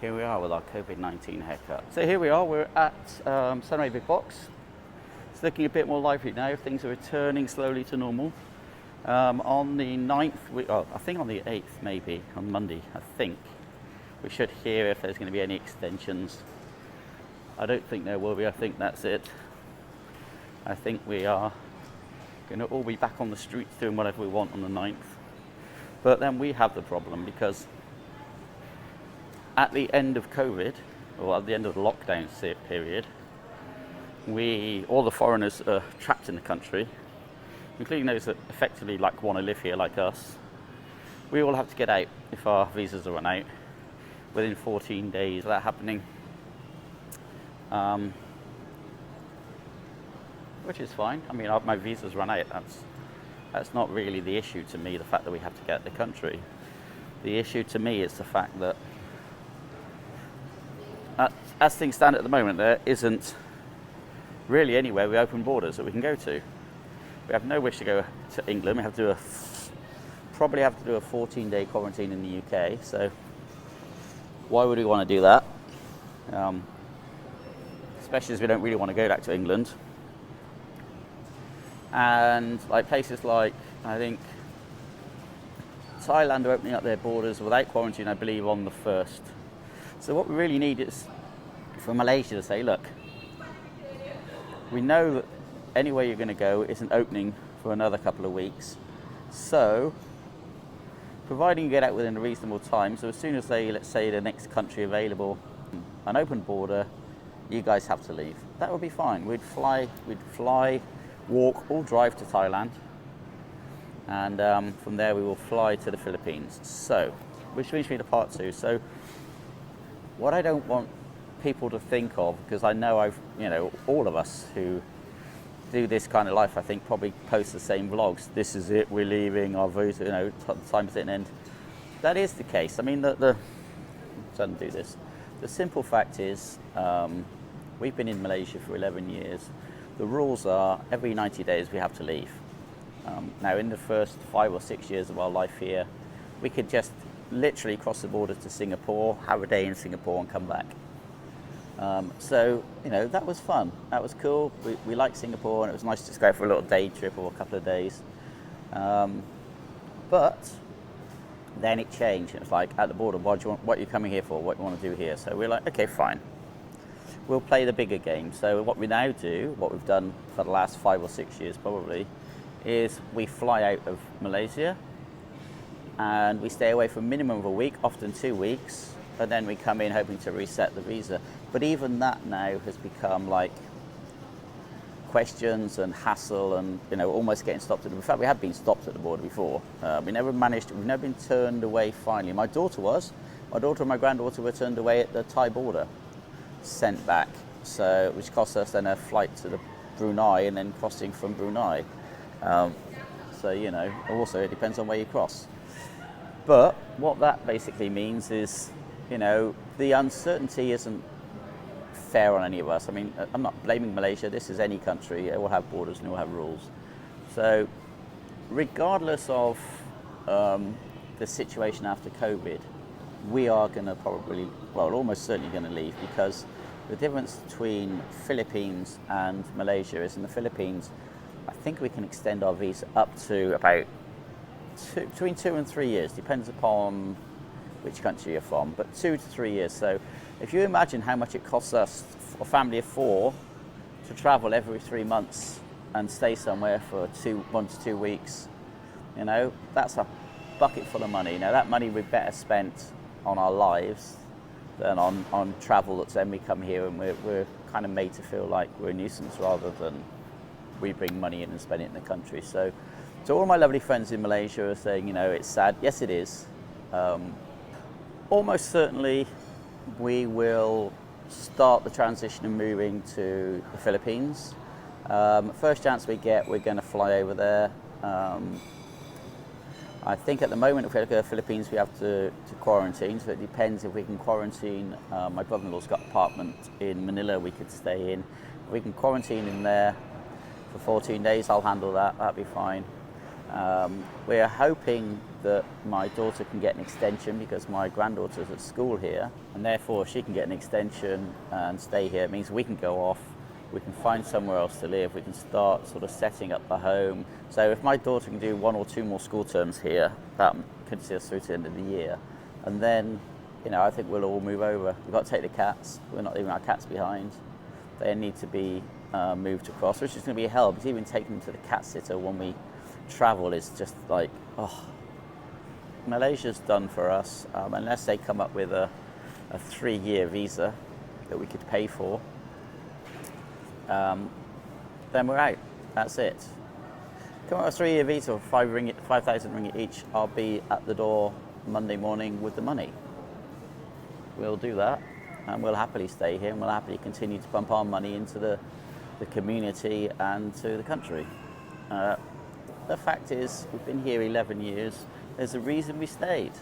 Here we are with our COVID-19 haircut. So here we are, we're at Sunray Big Box. It's looking a bit more lively now, things are returning slowly to normal. On the 9th, I think on the 8th maybe, on Monday, I think, we should hear if there's going to be any extensions. I don't think there will be, I think that's it. I think we are going to all be back on the streets doing whatever we want on the 9th. But then we have the problem because at the end of COVID, or at the end of the lockdown period, all the foreigners are trapped in the country, including those that effectively want to live here like us. We all have to get out if our visas are run out within 14 days of that happening. Which is fine. I mean, my visa's run out. That's not really the issue to me, the fact that we have to get out of the country. The issue to me is the fact that as things stand at the moment, there isn't really anywhere with open borders that we can go to. We have no wish to go to England. We have to probably have to do a 14-day quarantine in the UK. So why would we want to do that? Especially as we don't really want to go back to England. And places like, I think, Thailand are opening up their borders without quarantine, I believe, on the 1st. So what we really need is for Malaysia to say, look, we know that anywhere you're going to go isn't opening for another couple of weeks. So, providing you get out within a reasonable time, so as soon as let's say the next country available, an open border, you guys have to leave. That would be fine. We'd fly, walk, or drive to Thailand. And from there we will fly to the Philippines. So, which brings me to part 2. So, what I don't want people to think of, because I know all of us who do this kind of life, I think, probably post the same vlogs. This is it, we're leaving, our visa, time's at an end. That is the case. I mean, doesn't do this. The simple fact is, we've been in Malaysia for 11 years. The rules are every 90 days we have to leave. Now, in the first 5 or 6 years of our life here, we could just literally cross the border to Singapore, have a day in Singapore and come back. So, that was fun. That was cool. We liked Singapore and it was nice to just go for a little day trip or a couple of days. But then it changed. It was like, at the border, what are you coming here for? What do you want to do here? So we're like, okay, fine. We'll play the bigger game. So what we now do, what we've done for the last 5 or 6 years probably, is we fly out of Malaysia and we stay away for a minimum of a week, often 2 weeks, and then we come in hoping to reset the visa. But even that now has become questions and hassle and almost getting stopped at the. In fact, we have been stopped at the border before. We've never been turned away finally. My daughter and my granddaughter were turned away at the Thai border, sent back, so which cost us then a flight to the Brunei and then crossing from Brunei. So also it depends on where you cross. But what that basically means is, the uncertainty isn't fair on any of us. I mean, I'm not blaming Malaysia. This is any country. It will have borders and it will have rules. So regardless of the situation after COVID, we are going to almost certainly going to leave, because the difference between Philippines and Malaysia is in the Philippines, I think we can extend our visa up to about between 2 and 3 years, depends upon which country you're from, but 2 to 3 years. So if you imagine how much it costs us, a family of 4, to travel every 3 months and stay somewhere for 1 to 2 weeks, that's a bucket full of money. Now, that money we'd better spent on our lives than on travel. That's then we come here and we're kind of made to feel like we're a nuisance rather than we bring money in and spend it in the country. So all my lovely friends in Malaysia are saying, it's sad. Yes, it is. Almost certainly we will start the transition and moving to the Philippines. First chance we get, we're going to fly over there. I think at the moment, if we go to the Philippines, we have to quarantine, so it depends if we can quarantine. My brother-in-law's got an apartment in Manila we could stay in. If we can quarantine in there for 14 days, I'll handle that, that'll be fine. We're hoping that my daughter can get an extension because my granddaughter's at school here, and therefore she can get an extension and stay here. It means we can go off, we can find somewhere else to live, we can start sort of setting up a home. So if my daughter can do 1 or 2 more school terms here, that could see us through to the end of the year. And then, you know, I think we'll all move over. We've got to take the cats. We're not leaving our cats behind. They need to be moved across, which is going to be a hell, because even taking them to the cat sitter when we travel is just like, oh, Malaysia's done for us, unless they come up with a 3-year visa that we could pay for, then we're out. That's it. Come up with a 3-year visa for 5,000 ringgit each, I'll be at the door Monday morning with the money. We'll do that, and we'll happily stay here, and we'll happily continue to pump our money into the community and to the country. The fact is, we've been here 11 years. There's a reason we stayed.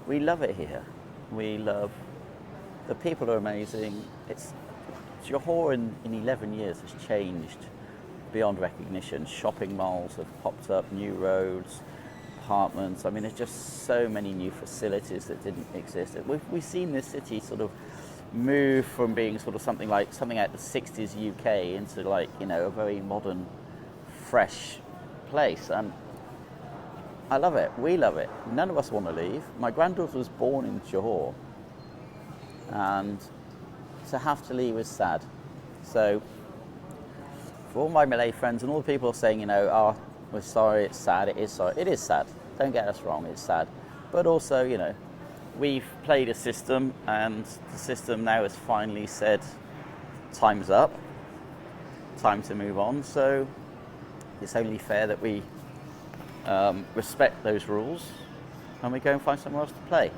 We love it here. The people are amazing. Johor in 11 years has changed beyond recognition. Shopping malls have popped up, new roads, apartments. I mean, there's just so many new facilities that didn't exist. We've seen this city sort of move from being sort of something out of the 60s UK into, like, you know, a very modern, fresh place, and I love it. We love it. None of us want to leave. My granddaughter was born in Johor, and to have to leave is sad. So for all my Malay friends and all the people saying, you know, oh, we're sorry, it's sad, it is sorry. It is sad. Don't get us wrong, it's sad. But also, you know, we've played a system, and the system now has finally said, time's up, time to move on. So it's only fair that we respect those rules and we go and find somewhere else to play.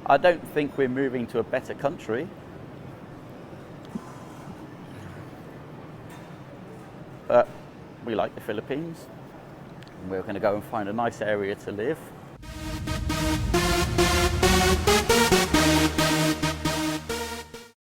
I don't think we're moving to a better country, but we like the Philippines. We're going to go and find a nice area to live.